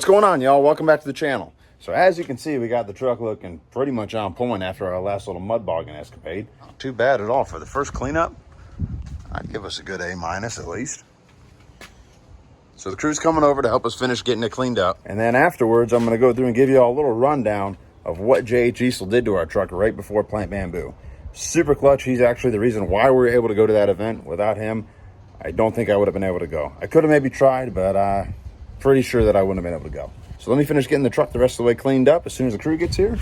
What's going on, y'all? Welcome back to the channel. So as you can see, we got the truck looking pretty much on point after our last little mud bogging escapade. Not too bad at all for the first cleanup. I'd give us a good A- at least. So the crew's coming over to help us finish getting it cleaned up. And then afterwards, I'm going to go through and give you all a little rundown of what J.H. Easel did to our truck right before Plant Bamboo. Super clutch. He's actually the reason why we were able to go to that event. Without him, I don't think I would have been able to go. I could have maybe tried, but pretty sure that I wouldn't have been able to go. So let me finish getting the truck the rest of the way cleaned up as soon as the crew gets here.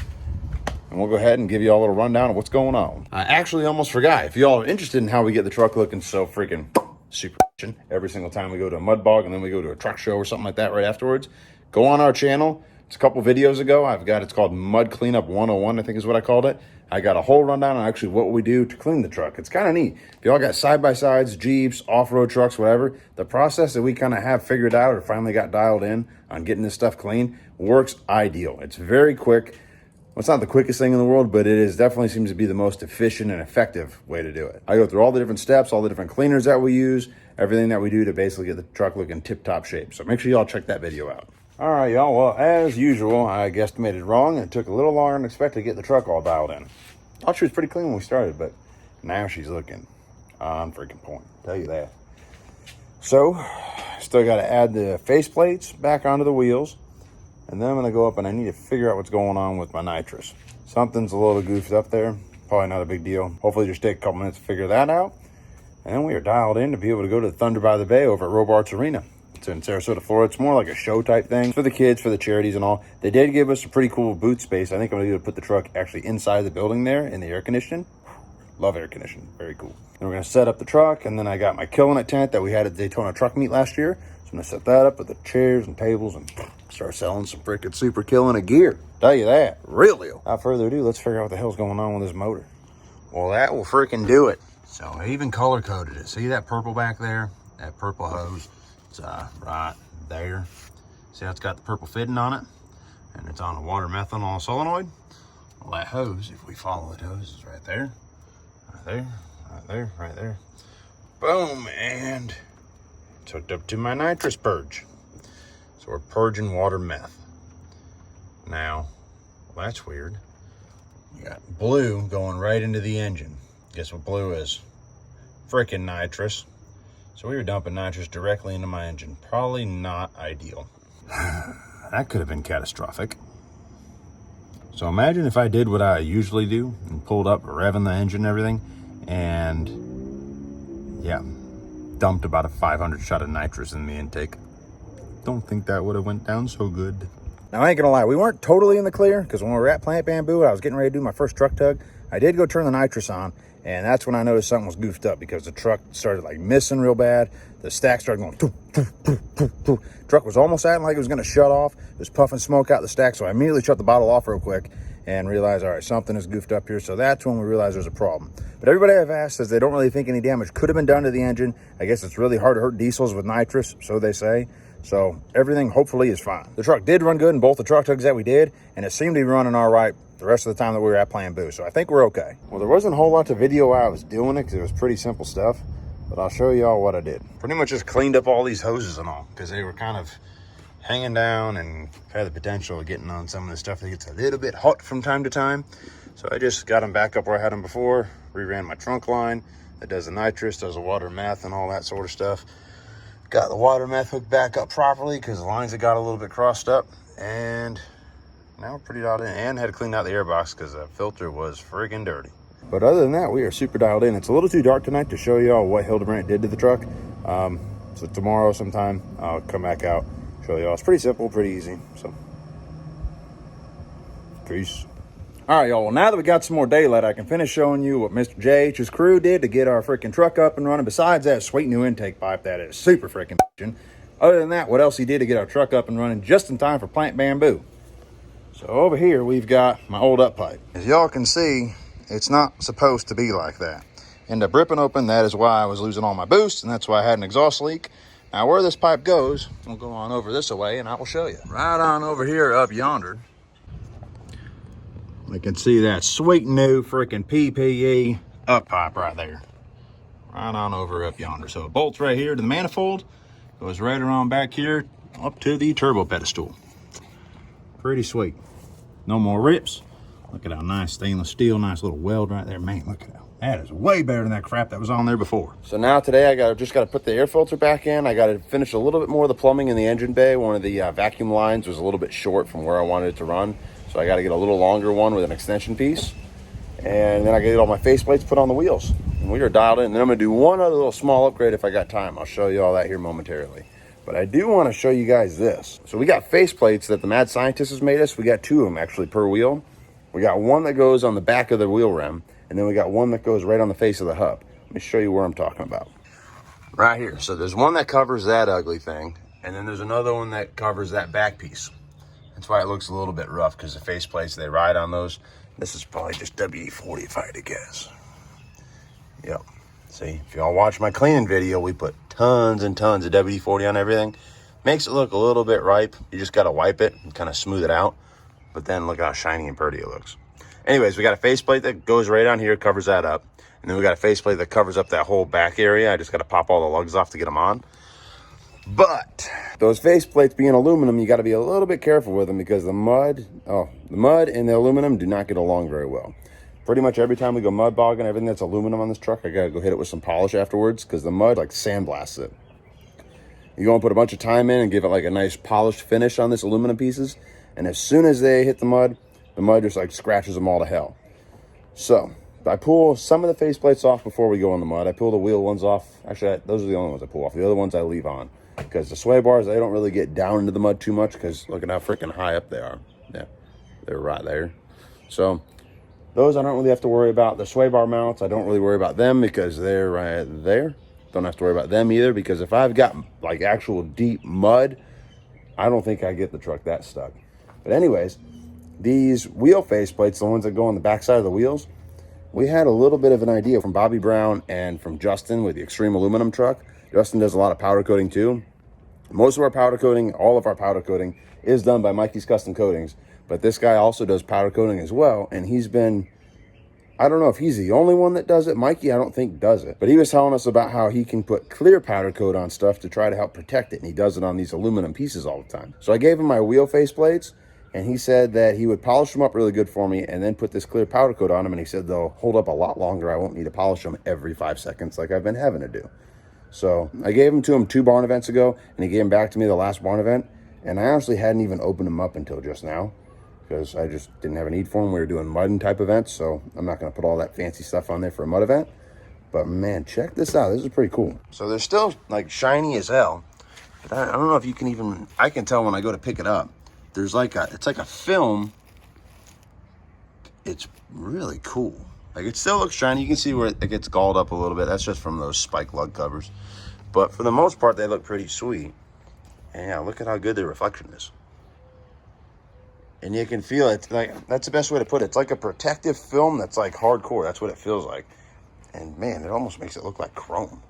And we'll go ahead and give you all a little rundown of what's going on. I actually almost forgot. If y'all are interested in how we get the truck looking so freaking super every single time we go to a mud bog and then we go to a truck show or something like that right afterwards, go on our channel. It's a couple videos ago. It's called Mud Cleanup 101, I think is what I called it. I got a whole rundown on actually what we do to clean the truck. It's kind of neat. If y'all got side-by-sides, Jeeps, off-road trucks, whatever, the process that we kind of have figured out or finally got dialed in on getting this stuff clean works ideal. It's very quick. Well, it's not the quickest thing in the world, but it is definitely seems to be the most efficient and effective way to do it. I go through all the different steps, all the different cleaners that we use, everything that we do to basically get the truck looking tip-top shape. So make sure y'all check that video out. All right, y'all. Well, as usual, I guesstimated wrong, and it took a little longer than expected to get the truck all dialed in. I thought she was pretty clean when we started, but now she's looking on freaking point. I'll tell you that. So, still got to add the face plates back onto the wheels, and then I'm going to go up and I need to figure out what's going on with my nitrous. Something's a little goofed up there. Probably not a big deal. Hopefully, just take a couple minutes to figure that out, and then we are dialed in to be able to go to the Thunder by the Bay over at Robarts Arena. It's in Sarasota, Florida. It's more like a show type thing for the kids, for the charities and all. They did give us a pretty cool boot space. I think I'm going to put the truck actually inside the building there in the air conditioning. Love air conditioning. Very cool. Then we're going to set up the truck, and then I got my Killin tent that we had at Daytona Truck Meet last year. So I'm going to set that up with the chairs and tables and start selling some freaking super Killin gear. Tell you that. Real deal. Without further ado, let's figure out what the hell's going on with this motor. Well, that will freaking do it. So I even color coded it. See that purple back there? That purple hose. It's right there. See how it's got the purple fitting on it? And it's on a water methanol solenoid. Well, that hose, if we follow the hose, is right there. Right there, right there, right there. Boom, and it's hooked up to my nitrous purge. So we're purging water meth. Now, well, that's weird. You got blue going right into the engine. Guess what blue is? Freaking nitrous. So we were dumping nitrous directly into my engine. Probably not ideal. That could have been catastrophic. So imagine if I did what I usually do and pulled up, revving the engine and everything, and yeah, dumped about a 500 shot of nitrous in the intake. Don't think that would have went down so good. Now, I ain't gonna lie, we weren't totally in the clear, because when we were at Plant Bamboo, I was getting ready to do my first truck tug. I did go turn the nitrous on, and that's when I noticed something was goofed up, because the truck started like missing real bad. The stack started going poof, poof, poof, poof, poof. Truck was almost acting like it was gonna shut off. It was puffing smoke out the stack, so I immediately shut the bottle off real quick and realized, all right, something is goofed up here. So that's when we realized there's a problem. But everybody I've asked says they don't really think any damage could have been done to the engine. I guess it's really hard to hurt diesels with nitrous, so they say. So everything hopefully is fine. The truck did run good in both the truck tugs that we did, and it seemed to be running all right the rest of the time that we were at Plant Bamboo. So I think we're okay. Well, there wasn't a whole lot to video while I was doing it because it was pretty simple stuff, but I'll show y'all what I did. Pretty much just cleaned up all these hoses and all because they were kind of hanging down and had the potential of getting on some of the stuff that gets a little bit hot from time to time. So I just got them back up where I had them before, reran my trunk line that does the nitrous, does the water meth and all that sort of stuff. Got the water meth hooked back up properly because the lines had got a little bit crossed up, and now we're pretty dialed in. And had to clean out the airbox because the filter was friggin' dirty. But other than that, we are super dialed in. It's a little too dark tonight to show y'all what Hildebrandt did to the truck. So tomorrow sometime I'll come back out, show y'all. It's pretty simple, pretty easy. So peace. All right, y'all. Well, now that we got some more daylight, I can finish showing you what Mr. JH's crew did to get our freaking truck up and running. Besides that sweet new intake pipe that is super freaking bitchin'. Other than that, what else he did to get our truck up and running just in time for Plant Bamboo. So over here, we've got my old up pipe. As y'all can see, it's not supposed to be like that. End up ripping open. That is why I was losing all my boost, and that's why I had an exhaust leak. Now, where this pipe goes, we'll go on over this way, and I will show you. Right on over here up yonder, I can see that sweet new freaking PPE up pipe right there. Right on over up yonder. So it bolts right here to the manifold, goes right around back here up to the turbo pedestal. Pretty sweet. No more rips. Look at how nice stainless steel, nice little weld right there. Man, look at that. That is way better than that crap that was on there before. So now today I just got to put the air filter back in. I got to finish a little bit more of the plumbing in the engine bay. One of the vacuum lines was a little bit short from where I wanted it to run. So I got to get a little longer one with an extension piece. And then I got to get all my faceplates put on the wheels. And we are dialed in. And then I'm going to do one other little small upgrade if I got time. I'll show you all that here momentarily. But I do want to show you guys this. So we got faceplates that the mad scientist has made us. We got 2 of them actually per wheel. We got one that goes on the back of the wheel rim. And then we got one that goes right on the face of the hub. Let me show you where I'm talking about. Right here. So there's one that covers that ugly thing. And then there's another one that covers that back piece. That's why it looks a little bit rough, because the faceplates, they ride on those. This is probably just WD-40 if I had to guess. Yep. See, if y'all watch my cleaning video, we put tons and tons of WD-40 on everything. Makes it look a little bit ripe. You just got to wipe it and kind of smooth it out. But then look how shiny and pretty it looks. Anyways, we got a faceplate that goes right on here, covers that up. And then we got a faceplate that covers up that whole back area. I just got to pop all the lugs off to get them on. But those faceplates being aluminum, you got to be a little bit careful with them, because the mud and the aluminum do not get along very well. Pretty much every time we go mud bogging, everything that's aluminum on this truck, I got to go hit it with some polish afterwards, because the mud like sandblasts it. You're going to put a bunch of time in and give it like a nice polished finish on this aluminum pieces. And as soon as they hit the mud just like scratches them all to hell. So I pull some of the faceplates off before we go in the mud. I pull the wheel ones off. Actually, those are the only ones I pull off. The other ones I leave on, because the sway bars, they don't really get down into the mud too much, because look at how freaking high up they are. Yeah, they're right there. So those I don't really have to worry about. The sway bar mounts, I don't really worry about them, because they're right there. Don't have to worry about them either, because if I've got like actual deep mud, I don't think I get the truck that stuck. But anyways, these wheel faceplates, the ones that go on the backside of the wheels, we had a little bit of an idea from Bobby Brown and from Justin with the Extreme Aluminum truck. Justin does a lot of powder coating too. Most of our powder coating, all of our powder coating, is done by Mikey's Custom Coatings. But this guy also does powder coating as well. And he's been, I don't know if he's the only one that does it. Mikey, I don't think, does it. But he was telling us about how he can put clear powder coat on stuff to try to help protect it. And he does it on these aluminum pieces all the time. So I gave him my wheel faceplates. And he said that he would polish them up really good for me and then put this clear powder coat on them. And he said they'll hold up a lot longer. I won't need to polish them every 5 seconds like I've been having to do. So I gave them to him 2 barn events ago, and he gave them back to me the last barn event. And I honestly hadn't even opened them up until just now, because I just didn't have a need for them. We were doing mud type events, so I'm not going to put all that fancy stuff on there for a mud event. But man, check this out. This is pretty cool. So they're still like shiny as hell. But I don't know if you can even, I can tell when I go to pick it up. There's like it's like a film. It's really cool. Like, it still looks shiny. You can see where it gets galled up a little bit. That's just from those spike lug covers. But for the most part, they look pretty sweet. And yeah, look at how good the reflection is. And you can feel it. Like, that's the best way to put it. It's like a protective film that's like hardcore. That's what it feels like. And man, it almost makes it look like chrome.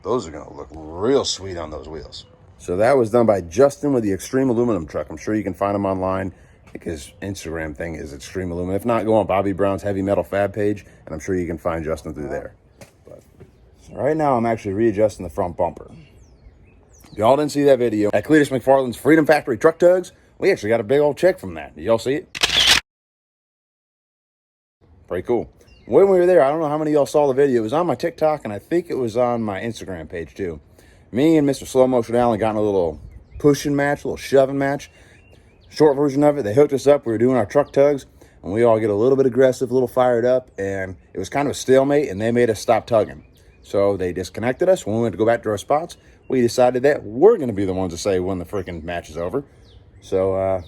Those are going to look real sweet on those wheels. So that was done by Justin with the Extreme Aluminum truck. I'm sure you can find him online. I think his Instagram thing is Extreme Aluminum. If not, go on Bobby Brown's Heavy Metal Fab page, and I'm sure you can find Justin through there. But so right now, I'm actually readjusting the front bumper. If y'all didn't see that video at Cletus McFarland's Freedom Factory Truck Tugs, we actually got a big old check from that. Did y'all see it? Pretty cool. When we were there, I don't know how many of y'all saw the video. It was on my TikTok, and I think it was on my Instagram page too. Me and Mr. Slow Motion Allen got in a little pushing match, a little shoving match. Short version of it, they hooked us up. We were doing our truck tugs, and we all get a little bit aggressive, a little fired up, and it was kind of a stalemate, and they made us stop tugging. So they disconnected us. When we went to go back to our spots, we decided that we're going to be the ones to say when the freaking match is over. So,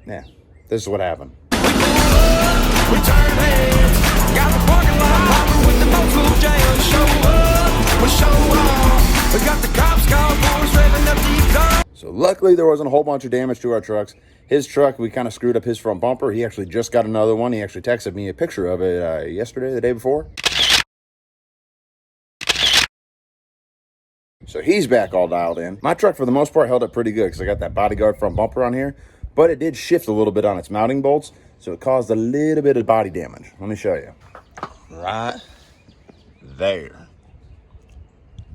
yeah, this is what happened. We turn heads, got the parking lot popping with the no-tool jam. Show up, we show off. We got the cops called for us, revving up the exhaust. So luckily there wasn't a whole bunch of damage to our trucks. His truck, we kind of screwed up his front bumper. He actually just got another one. He actually texted me a picture of it yesterday, the day before. So he's back all dialed in. My truck, for the most part, held up pretty good because I got that bodyguard front bumper on here. But it did shift a little bit on its mounting bolts, so it caused a little bit of body damage. Let me show you. Right there.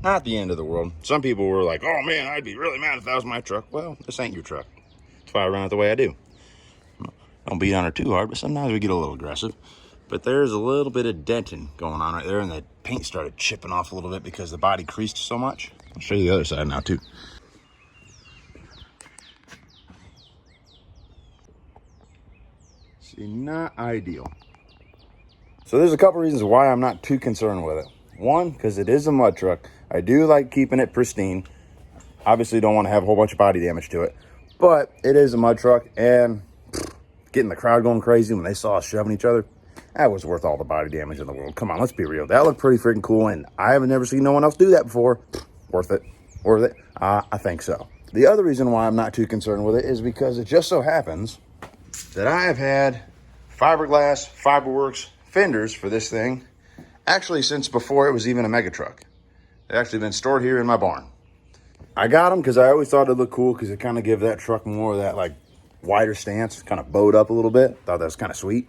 Not the end of the world. Some people were like, oh man, I'd be really mad if that was my truck. Well, this ain't your truck. why I run it the way I do. Don't beat on her too hard, but sometimes we get a little aggressive. But there's a little bit of denting going on right there, and the paint started chipping off a little bit because the body creased so much. I'll show you the other side now too. See, not ideal. So there's a couple reasons why I'm not too concerned with it. One, because it is a mud truck. I do like keeping it pristine. Obviously don't want to have a whole bunch of body damage to it, but it is a mud truck, and getting the crowd going crazy when they saw us shoving each other, that was worth all the body damage in the world. Come on, let's be real. That looked pretty freaking cool, and I haven't never seen no one else do that before. Worth it. Worth it? I think so. The other reason why I'm not too concerned with it is because it just so happens that I have had fiberglass, fiberworks, fenders for this thing actually since before it was even a mega truck. They've actually been stored here in my barn. I got them because I always thought it looked cool because it kind of give that truck more of that like wider stance, kind of bowed up a little bit. Thought that was kind of sweet.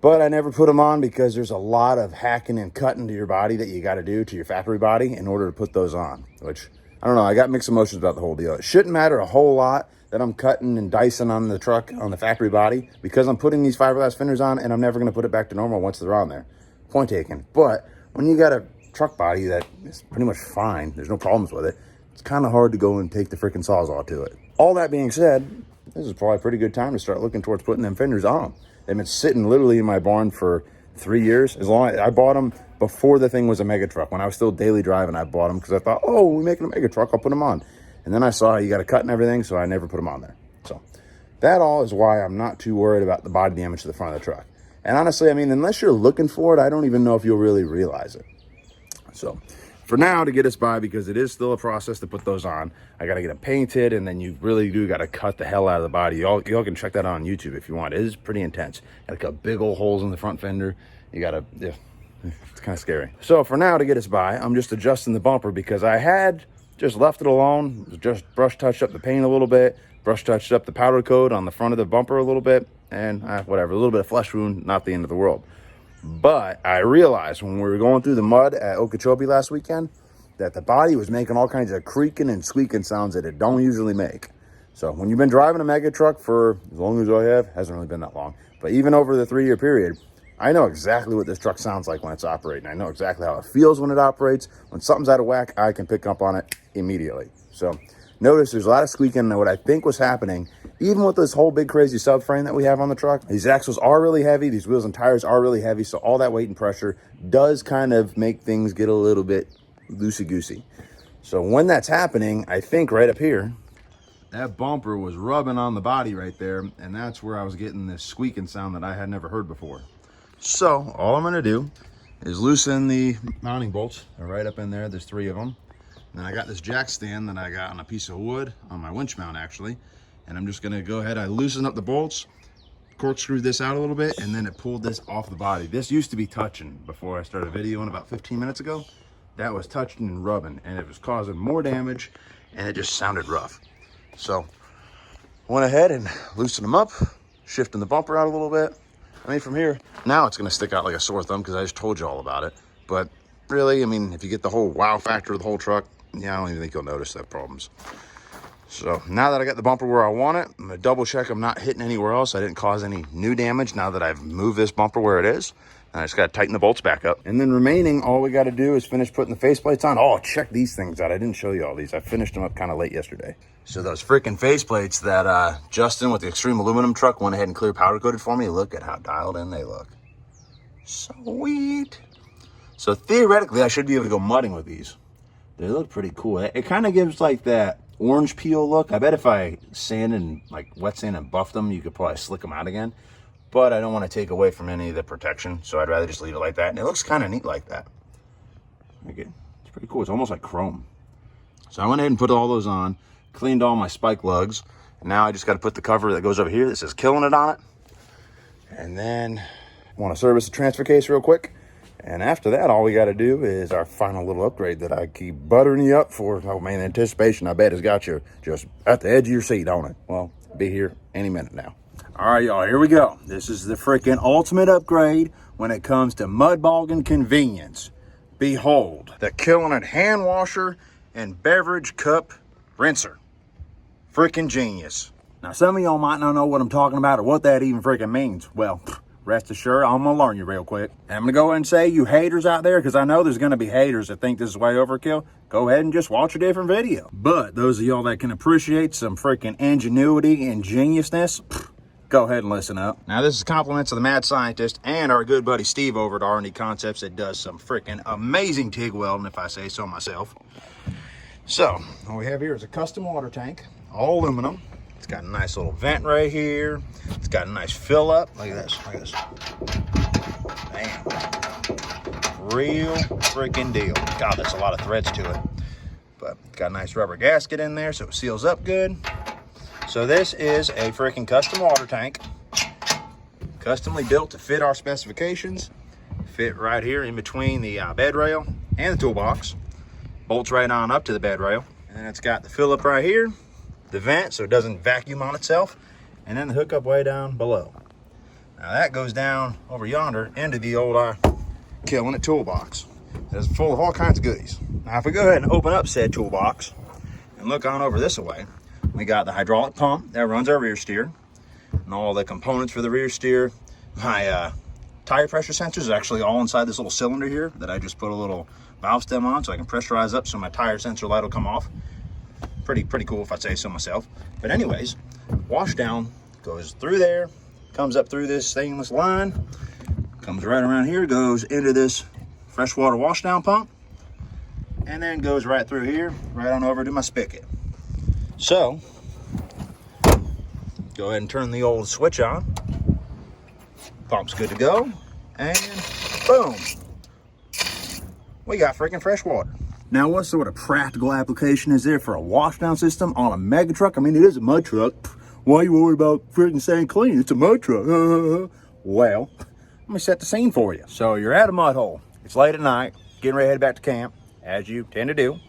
But I never put them on because there's a lot of hacking and cutting to your body that you got to do to your factory body in order to put those on, which I don't know. I got mixed emotions about the whole deal. It shouldn't matter a whole lot that I'm cutting and dicing on the truck, on the factory body, because I'm putting these fiberglass fenders on and I'm never going to put it back to normal once they're on there. Point taken. But when you got a truck body that is pretty much fine, there's no problems with it, it's kind of hard to go and take the freaking sawzall to it. All that being said, this is probably a pretty good time to start looking towards putting them fenders on. They've been sitting literally in my barn for 3 years. As long as I bought them before the thing was a mega truck. When I was still daily driving, I bought them because I thought, oh, we're making a mega truck, I'll put them on. And then I saw you got to cut and everything, so I never put them on there. So that all is why I'm not too worried about the body damage to the front of the truck. And honestly, I mean, unless you're looking for it, I don't even know if you'll really realize it. So for now, to get us by, because it is still a process to put those on, I got to get them painted, and then you really do got to cut the hell out of the body. Y'all can check that out on YouTube if you want. It is pretty intense. Got to cut big old holes in the front fender. You got to, yeah, it's kind of scary. So for now, to get us by, I'm just adjusting the bumper because I had just left it alone, just brush touched up the paint a little bit, brush touched up the powder coat on the front of the bumper a little bit, and whatever, a little bit of flesh wound, not the end of the world. But I realized when we were going through the mud at Okeechobee last weekend that the body was making all kinds of creaking and squeaking sounds that it don't usually make. So when you've been driving a mega truck for as long as I have, hasn't really been that long, but even over the 3-year period, I know exactly what this truck sounds like when it's operating. I know exactly how it feels when it operates. When something's out of whack, I can pick up on it immediately. So notice there's a lot of squeaking, and what I think was happening, even with this whole big crazy subframe that we have on the truck, these axles are really heavy, these wheels and tires are really heavy, so all that weight and pressure does kind of make things get a little bit loosey-goosey. So when that's happening, I think right up here, that bumper was rubbing on the body right there, and that's where I was getting this squeaking sound that I had never heard before. So all I'm gonna do is loosen the mounting bolts. They're right up in there, there's 3 of them. And then I got this jack stand that I got on a piece of wood, on my winch mount actually. And I'm just gonna go ahead, I loosen up the bolts, corkscrew this out a little bit, and then it pulled this off the body. This used to be touching before I started videoing about 15 minutes ago. That was touching and rubbing, and it was causing more damage, and it just sounded rough. So went ahead and loosened them up, shifting the bumper out a little bit. I mean, from here, now it's gonna stick out like a sore thumb because I just told you all about it. But really, I mean, if you get the whole wow factor of the whole truck, yeah, I don't even think you'll notice that problems. So now that I got the bumper where I want it, I'm gonna double check I'm not hitting anywhere else. I didn't cause any new damage now that I've moved this bumper where it is. And I just gotta tighten the bolts back up. And then remaining, all we gotta do is finish putting the faceplates on. Oh, check these things out. I didn't show you all these. I finished them up kind of late yesterday. So those freaking faceplates that Justin with the Extreme Aluminum truck went ahead and clear powder coated for me, look at how dialed in they look. Sweet. So theoretically, I should be able to go mudding with these. They look pretty cool. It kind of gives like that orange peel look. I bet if I sand and like wet sand and buffed them, you could probably slick them out again. But I don't want to take away from any of the protection, so I'd rather just leave it like that. And it looks kind of neat like that. It's pretty cool. It's almost like chrome. So I went ahead and put all those on, cleaned all my spike lugs. And now I just got to put the cover that goes over here that says Killin it on it. And then I want to service the transfer case real quick. And after that, all we got to do is our final little upgrade that I keep buttering you up for. Oh man, the anticipation, I bet, has got you just at the edge of your seat, don't it? Well, be here any minute now. All right, y'all, here we go. This is the freaking ultimate upgrade when it comes to mud bogging convenience. Behold, the Killin It hand washer and beverage cup rinser. Freaking genius. Now, some of y'all might not know what I'm talking about or what that even freaking means. Well, rest assured, I'm going to learn you real quick. And I'm going to go ahead and say, you haters out there, because I know there's going to be haters that think this is way overkill, go ahead and just watch a different video. But those of y'all that can appreciate some freaking ingenuity and geniusness, go ahead and listen up. Now, this is compliments of the mad scientist and our good buddy Steve over at R&D Concepts that does some freaking amazing TIG welding, if I say so myself. So, what we have here is a custom water tank, all aluminum. It's got a nice little vent right here. It's got a nice fill up. Look at this, look at this. Damn. Real freaking deal. God, there's a lot of threads to it. But got a nice rubber gasket in there so it seals up good. So this is a freaking custom water tank. Customly built to fit our specifications. Fit right here in between the bed rail and the toolbox. Bolts right on up to the bed rail. And it's got the fill up right here. The vent so it doesn't vacuum on itself, and then the hookup way down below. Now that goes down over yonder into the old Killin toolbox. It's full of all kinds of goodies. Now if we go ahead and open up said toolbox and look on over this way, we got the hydraulic pump that runs our rear steer and all the components for the rear steer. My tire pressure sensors are actually all inside this little cylinder here that I just put a little valve stem on so I can pressurize up so my tire sensor light will come off. Pretty cool if I say so myself. But anyways, Washdown goes through there, comes up through this stainless line, comes right around here, goes into this freshwater washdown pump, and then goes right through here, right on over to my spigot. So, go ahead and turn the old switch on. Pump's good to go, and boom, we got freaking fresh water. Now, what sort of practical application is there for a washdown system on a mega truck? I mean, it is a mud truck. Why are you worried about freaking staying clean? It's a mud truck. Well, let me set the scene for you. So you're at a mud hole. It's late at night, getting ready to head back to camp, as you tend to do.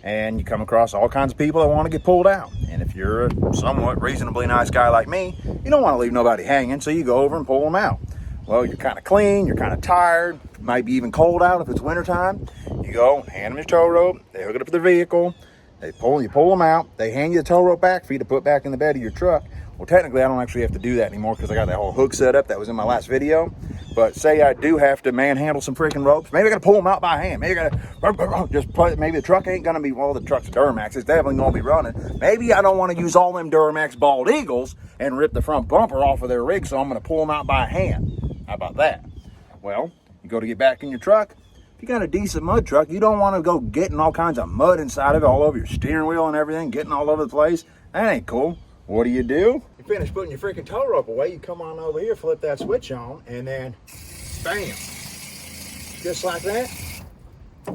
And you come across all kinds of people that want to get pulled out. And if you're a somewhat reasonably nice guy like me, you don't want to leave nobody hanging, so you go over and pull them out. Well, you're kind of clean, you're kind of tired, might be even cold out if it's wintertime. You go, hand them your tow rope, they hook it up to their vehicle, you pull them out, they hand you the tow rope back for you to put back in the bed of your truck. Well, technically, I don't actually have to do that anymore because I got that whole hook set up that was in my last video. But say I do have to manhandle some freaking ropes, maybe I got to pull them out by hand. Maybe I got to just put, maybe the truck ain't going to be, well, the truck's a Duramax, it's definitely going to be running. Maybe I don't want to use all them Duramax Bald Eagles and rip the front bumper off of their rig, so I'm going to pull them out by hand. How about that? Well, you go to get back in your truck. If you got a decent mud truck, you don't want to go getting all kinds of mud inside of it, all over your steering wheel and everything, getting all over the place. That ain't cool. What do? You finish putting your freaking tow rope away, you come on over here, flip that switch on, and then bam. Just like that,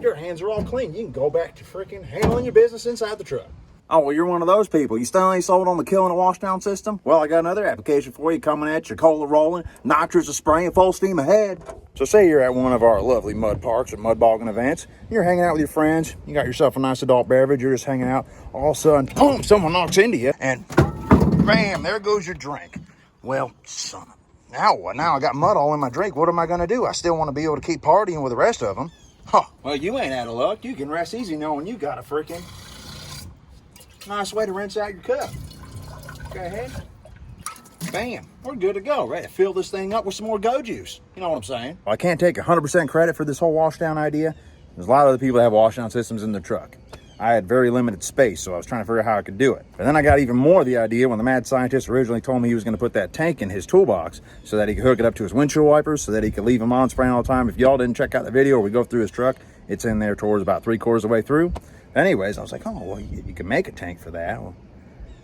your hands are all clean. You can go back to freaking handling your business inside the truck. Oh, well, you're one of those people. You still ain't sold on the Killin washdown system? Well, I got another application for you coming at you. Cola rolling, nitrous is spraying, full steam ahead. So say you're at one of our lovely mud parks or mud bogging events. You're hanging out with your friends. You got yourself a nice adult beverage. You're just hanging out. All of a sudden, boom, someone knocks into you. And bam, there goes your drink. Well, son of now what? Now I got mud all in my drink. What am I going to do? I still want to be able to keep partying with the rest of them. Huh. Well, you ain't out of luck. You can rest easy knowing you got a freaking nice way to rinse out your cup. Go ahead. Bam. We're good to go. Ready to fill this thing up with some more go juice. You know what I'm saying? Well, I can't take 100% credit for this whole washdown idea. There's a lot of other people that have washdown systems in their truck. I had very limited space, so I was trying to figure out how I could do it. And then I got even more of the idea when the mad scientist originally told me he was going to put that tank in his toolbox so that he could hook it up to his windshield wipers so that he could leave them on spraying all the time. If y'all didn't check out the video where we go through his truck, it's in there towards about 3/4 of the way through. Anyways, I was like, oh, well, you can make a tank for that. Well,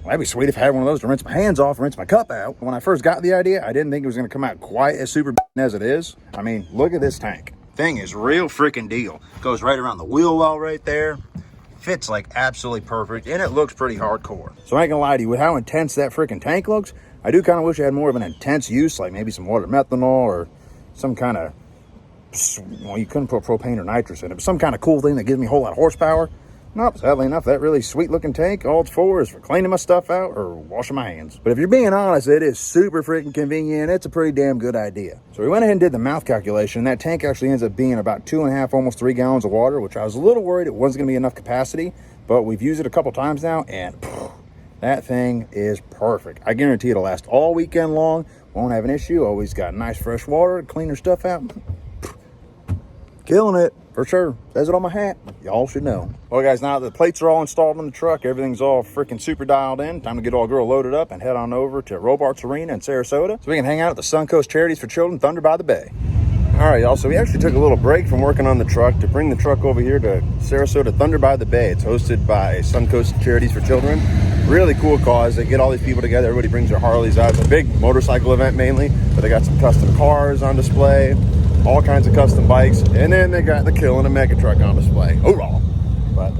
that'd be sweet if I had one of those to rinse my hands off, rinse my cup out. When I first got the idea, I didn't think it was going to come out quite as super as it is. I mean, look at this tank. Thing is real freaking deal. Goes right around the wheel well right there. Fits like absolutely perfect, and it looks pretty hardcore. So I ain't gonna lie to you, with how intense that freaking tank looks, I do kind of wish it had more of an intense use, like maybe some water methanol or some kind of, well, you couldn't put propane or nitrous in it, but some kind of cool thing that gives me a whole lot of horsepower. Nope, sadly enough, that really sweet looking tank, all it's for is for cleaning my stuff out or washing my hands. But if you're being honest, it is super freaking convenient. It's a pretty damn good idea. So we went ahead and did the mouth calculation. That tank actually ends up being about 2.5, almost 3 gallons of water, which I was a little worried it wasn't gonna be enough capacity, but we've used it a couple times now, and That thing is perfect. I guarantee it'll last all weekend long. Won't have an issue. Always got nice fresh water. Clean your stuff out. Killing it, for sure. Says it on my hat. Y'all should know. Well, guys, now that the plates are all installed on the truck, everything's all freaking super dialed in. Time to get all girl loaded up and head on over to Robarts Arena in Sarasota so we can hang out at the Suncoast Charities for Children, Thunder by the Bay. All right, y'all, so we actually took a little break from working on the truck to bring the truck over here to Sarasota, Thunder by the Bay. It's hosted by Suncoast Charities for Children. Really cool cause. They get all these people together. Everybody brings their Harleys out. It's a big motorcycle event mainly, but they got some custom cars on display, all kinds of custom bikes, and then they got the Killin and Mega Truck on display. Hoorah! But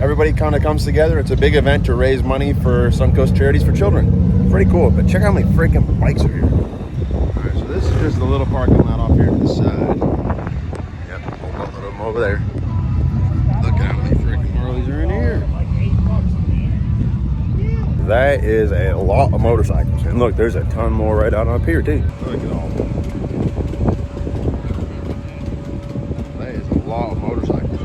everybody kind of comes together. It's a big event to raise money for Suncoast Charities for Children. Pretty cool, but check out how many freaking bikes are here. All right, so this is just the little parking lot off here to the side. Yep, hold on to them over there. Look at how many freaking Harleys are in here. That is a lot of motorcycles. And look, there's a ton more right out up here too. Look at all of them. That is a lot of motorcycles.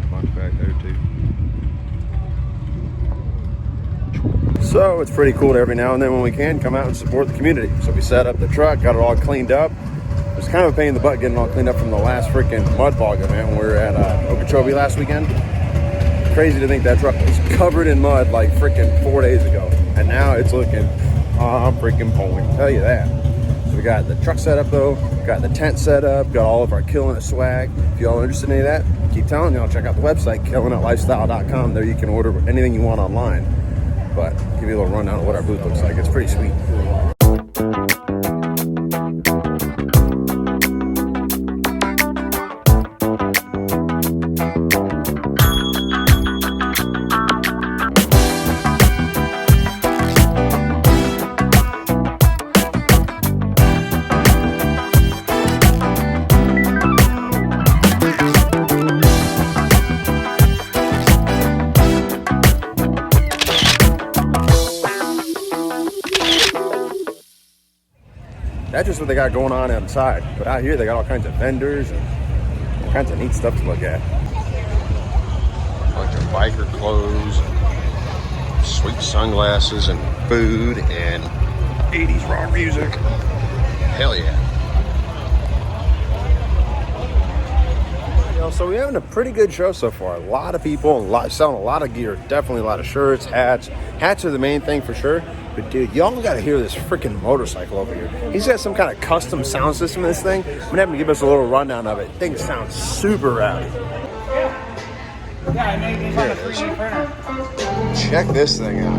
Bunch back there too. So it's pretty cool to every now and then when we can come out and support the community. So we set up the truck, got it all cleaned up. It was kind of a pain in the butt getting it all cleaned up from the last freaking mud bog event when we were at Okeechobee last weekend. Crazy to think that truck was covered in mud like freaking 4 days ago. And now it's looking freaking pulling, tell you that. So we got the truck set up though, got the tent set up, got all of our Killin swag. If y'all are interested in any of that, keep telling y'all, check out the website, killinlifestyle.com. There you can order anything you want online. But give you a little rundown of what our booth looks like. It's pretty sweet. That's just what they got going on outside. But out here, they got all kinds of vendors and all kinds of neat stuff to look at. Like biker clothes, and sweet sunglasses, and food, and 80s rock music. Hell yeah. So we're having a pretty good show so far. A lot of people, selling a lot of gear. Definitely a lot of shirts, hats. Hats are the main thing for sure. But dude, y'all got to hear this freaking motorcycle over here. He's got some kind of custom sound system in this thing. I'm gonna have him give us a little rundown of it. Thing sounds super rowdy. Yeah, I made these on a 3D printer. Check this thing out.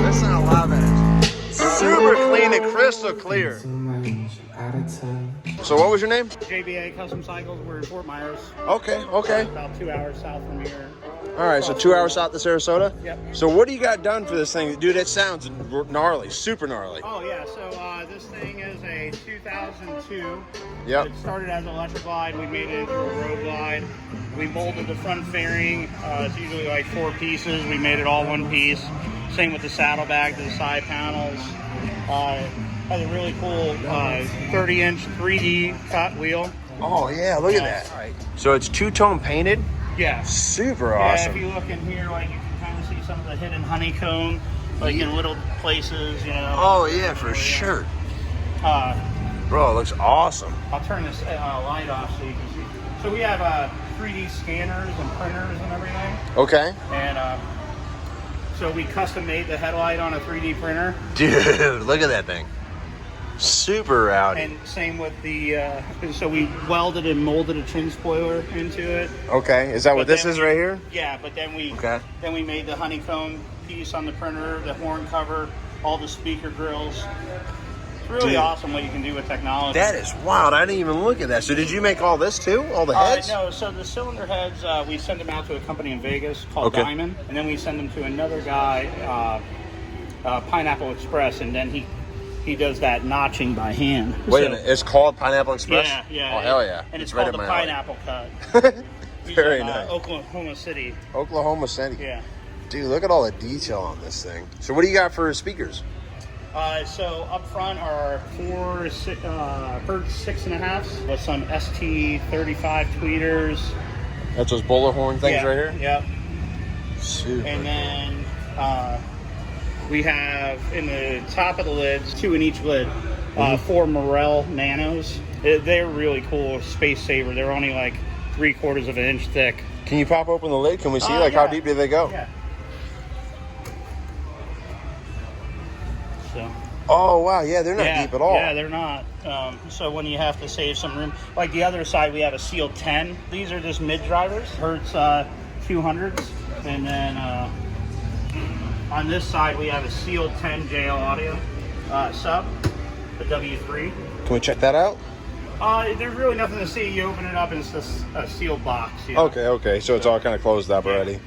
Listen how loud that is. Super clean and crystal clear. So what was your name? JBA Custom Cycles. We're in Fort Myers. Okay. About 2 hours south from here. All right, so 2 hours south of Sarasota? Yep. So what do you got done for this thing? Dude, it sounds gnarly, super gnarly. Oh, yeah. So this thing is a 2002. Yep. It started as an electric glide. We made it into a road glide. We molded the front fairing. It's usually like 4 pieces. We made it all one piece. Same with the saddlebag, the side panels. Has a really cool 30-inch 3D cut wheel. Oh, yeah, look at that. Right. So it's two-tone painted? Yeah. Super awesome. Yeah, if you look in here, like you can kind of see some of the hidden honeycomb, like in little places, you know. Oh, yeah, for sure. Bro, it looks awesome. I'll turn this light off so you can see. So we have 3D scanners and printers and everything. Okay. And so we custom made the headlight on a 3D printer. Dude, look at that thing. Super rowdy. And same with the, so we welded and molded a chin spoiler into it. Okay, is that what this is right here? Yeah, but then we made the honeycomb piece on the printer, the horn cover, all the speaker grills. It's really awesome what you can do with technology. That is wild. I didn't even look at that. So did you make all this too? All the heads? No, so the cylinder heads, we send them out to a company in Vegas called Diamond, and then we send them to another guy, Pineapple Express, and then he does that notching by hand. Wait a minute, it's called Pineapple Express? Yeah. Oh, hell yeah. And it's called the Pineapple Cut. Very nice. Oklahoma City. Oklahoma City. Yeah. Dude, look at all the detail on this thing. So what do you got for speakers? So up front are four Hertz 6.5s with some ST35 tweeters. That's those bowler horn things right here? Yep. Super. And then we have in the top of the lids, 2 in each lid, 4 Morel Nanos. They're really cool, space saver. They're only like 3/4 of an inch thick. Can you pop open the lid? Can we see like how deep do they go? Yeah. So. Oh wow, yeah, they're not deep at all. Yeah, they're not. So when you have to save some room, like the other side, we have a sealed 10. These are just mid drivers, Hertz 200s, and then on this side we have a sealed 10 JL Audio sub, the W3. Can we check that out? There's really nothing to see. You open it up and it's just a sealed box. You know? Okay. So it's all kind of closed up already.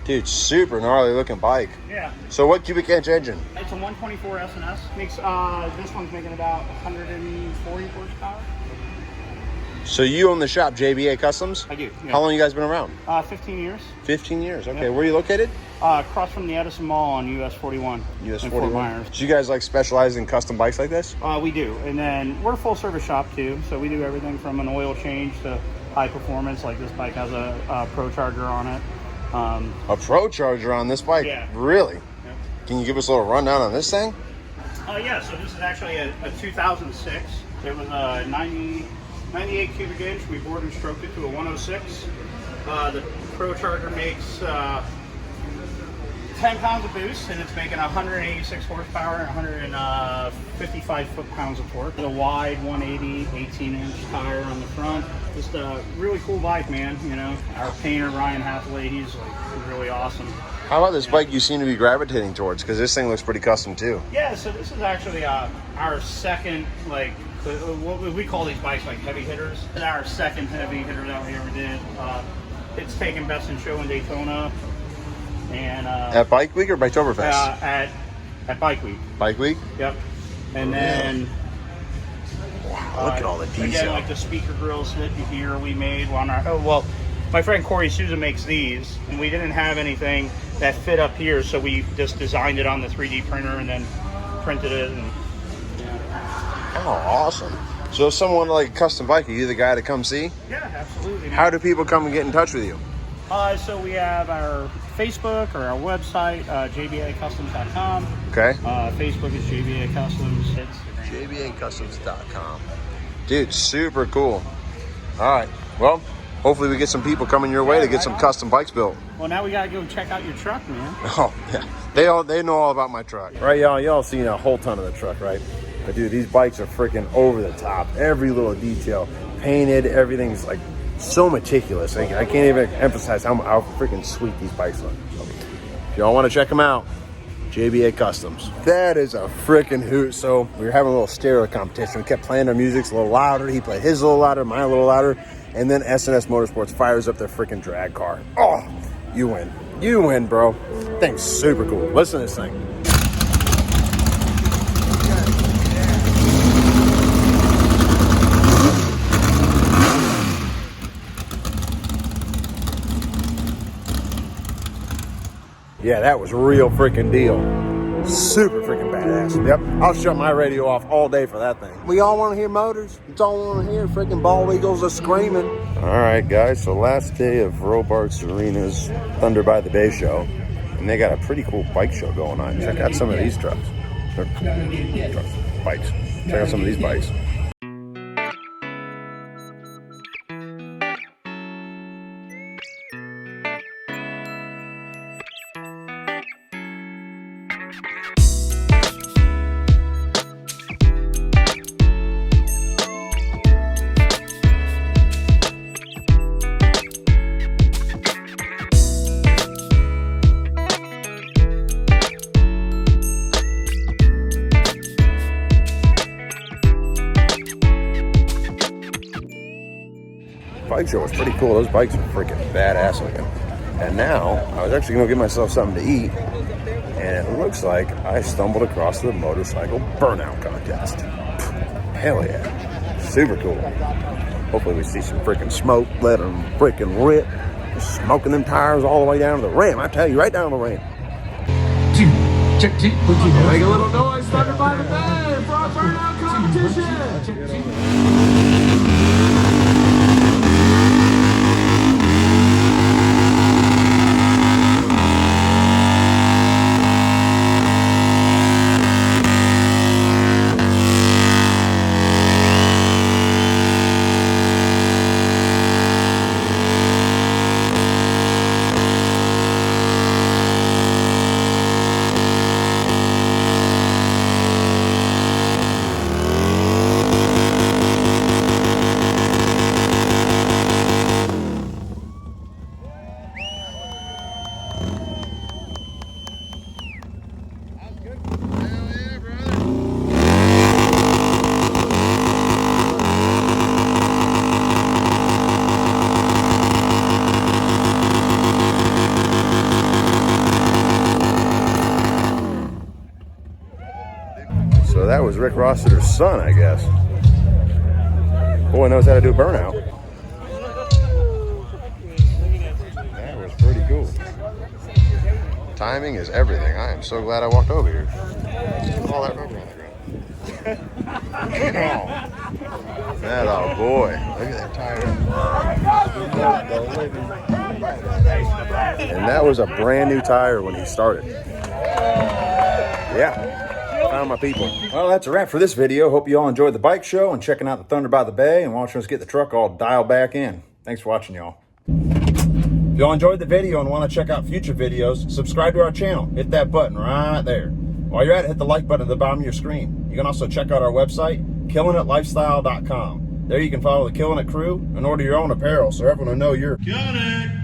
Dude, super gnarly looking bike. Yeah. So what cubic inch engine? It's a 124 S&S. Makes this one's making about 140 horsepower. So you own the shop, JBA Customs? I do. Yeah. How long you guys been around? 15 years. 15 years. Okay. Yep. Where are you located? Across from the Edison Mall on US 41. US in 41. Fort Myers. So you guys like specialize in custom bikes like this? We do, and then we're a full service shop too. So we do everything from an oil change to high performance. Like this bike has a Pro Charger on it. A Pro Charger on this bike? Yeah. Really? Yep. Can you give us a little rundown on this thing? Yeah, so this is actually a 2006. It was a 98 cubic inch. We bored and stroked it to a 106. The Pro Charger makes 10 pounds of boost, and it's making 186 horsepower and 155 foot-pounds of torque. The wide 180 18-inch tire on the front. Just a really cool bike, man. You know, our painter Ryan Hathaway, he's like really awesome. How about this bike you seem to be gravitating towards? Because this thing looks pretty custom too. Yeah, so this is actually our second, like, what we call these bikes like heavy hitters. It's our second heavy hitter that we ever did. It's taken Best in Show in Daytona. And at Bike Week or Biketoberfest? At Bike Week. Bike Week? Yep. And then wow, look at all the detail. Again, like the speaker grills that you hear we made on our my friend Corey Souza makes these, and we didn't have anything that fit up here, so we just designed it on the 3D printer and then printed it. And, oh, awesome. So if someone like a custom bike, are you the guy to come see? Yeah, absolutely. How do people come and get in touch with you? So we have our Facebook or our website, jbacustoms.com. Okay. Facebook is JBA Customs. jbacustoms.com. Dude, super cool. All right. Well, hopefully we get some people coming your way to get some custom bikes built. Well, now we got to go check out your truck, man. Oh, yeah. They know all about my truck. Right, y'all? Y'all seen a whole ton of the truck, right? But, dude, these bikes are freaking over the top. Every little detail. Painted. Everything's, like, so meticulous. I can't even emphasize how freaking sweet these bikes look. If y'all want to check them out, JBA Customs. That is a freaking hoot. So we were having a little stereo competition. We kept playing our music a little louder. He played his a little louder, mine a little louder. And then S&S Motorsports fires up their freaking drag car. Oh, you win. You win, bro. Thing's super cool. Listen to this thing. Yeah, that was real freaking deal. Super freaking badass. Yep, I'll shut my radio off all day for that thing. We all want to hear motors. It's all we want to hear. Freaking bald eagles are screaming. All right, guys. So last day of Robarts Arena's Thunder by the Bay show, and they got a pretty cool bike show going on. Check out some of these trucks. Bikes. Check out some of these bikes. Bike show was pretty cool. Those bikes are freaking badass looking. And now I was actually gonna give myself something to eat, and it looks like I stumbled across the motorcycle burnout contest. Hell yeah, super cool. Hopefully we see some freaking smoke. Let them freaking rip. Smoking them tires all the way down to the rim. I tell you, right down the rim. Check, check. Make a little noise. Thunder by the Bay for our burnout competition. So that was Rick Rossiter's son, I guess. Boy knows how to do burnout. That was pretty cool. Timing is everything. I am so glad I walked over here. All that rubber on the ground. That oh boy. Look at that tire. And that was a brand new tire when he started. Yeah. Found my people. Well, that's a wrap for this video. Hope you all enjoyed the bike show and checking out the Thunder by the Bay and watching us get the truck all dialed back in. Thanks for watching, y'all. If y'all enjoyed the video and want to check out future videos, subscribe to our channel. Hit that button right there. While you're at it, hit the like button at the bottom of your screen. You can also check out our website, killin'itlifestyle.com. There you can follow the Killin' It crew and order your own apparel so everyone will know you're killing it.